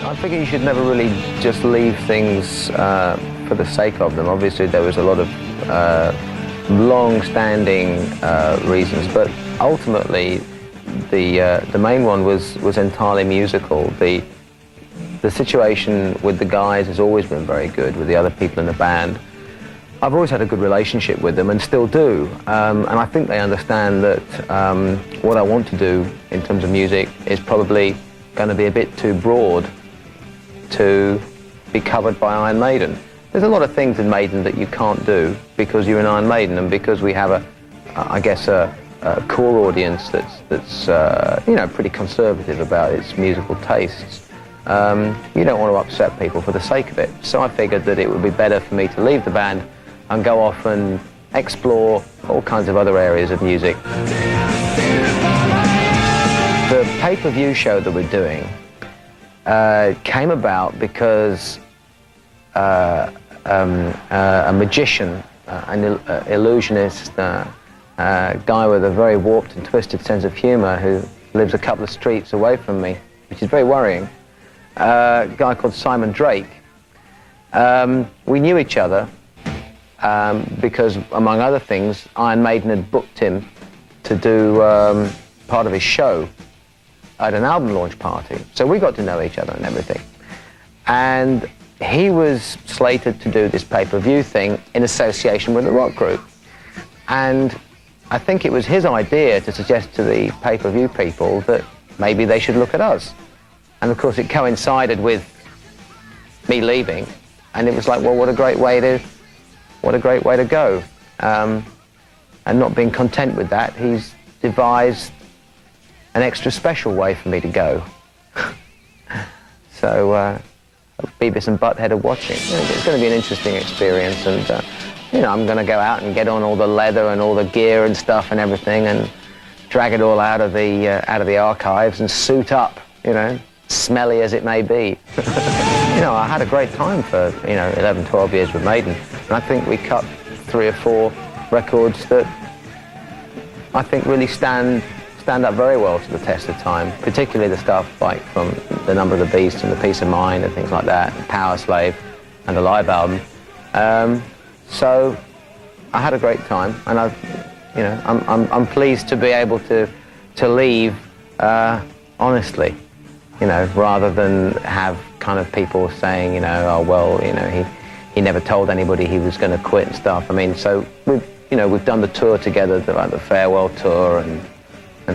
I figure you should never really just leave things for the sake of them. Obviously, there was a lot of long-standing reasons, but ultimately, the main one was entirely musical. The situation with the guys has always been very good, with the other people in the band. I've always had a good relationship with them and still do, and I think they understand that what I want to do in terms of music is probably going to be a bit too broad to be covered by Iron Maiden. There's a lot of things in Maiden that you can't do because you're in Iron Maiden, and because we have I guess a core audience that's you know, pretty conservative about its musical tastes. You don't want to upset people for the sake of it. So I figured that it would be better for me to leave the band and go off and explore all kinds of other areas of music. The pay-per-view show that we're doing came about because a magician, an illusionist, a guy with a very warped and twisted sense of humor who lives a couple of streets away from me, which is very worrying, a guy called Simon Drake. We knew each other because, among other things, Iron Maiden had booked him to do part of his show at an album launch party. So we got to know each other and everything. And he was slated to do this pay-per-view thing in association with a rock group. And I think it was his idea to suggest to the pay-per-view people that maybe they should look at us. And of course it coincided with me leaving, and it was like, well, what a great way to go. And not being content with that, he's devised an extra special way for me to go. So Beavis and Butthead are watching. You know, it's going to be an interesting experience, and you know, I'm going to go out and get on all the leather and all the gear and stuff and everything, and drag it all out of the archives and suit up, you know, smelly as it may be. You know, I had a great time for, you know, 11, 12 years with Maiden, and I think we cut 3 or 4 records that I think really stand up very well to the test of time, particularly the stuff like from The Number of the Beast and The Peace of Mind and things like that, and Power Slave and the live album. So I had a great time, and you know, I'm pleased to be able to leave honestly, you know, rather than have kind of people saying, you know, oh well, you know, he never told anybody he was going to quit and stuff. I mean, so we've done the tour together, like the farewell tour and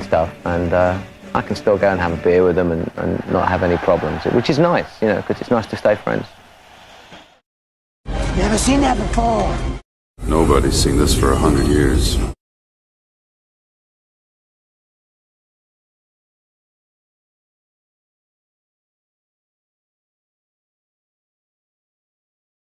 stuff, and I can still go and have a beer with them and not have any problems, which is nice, you know, because it's nice to stay friends. Never seen that before. Nobody's seen this for 100 years.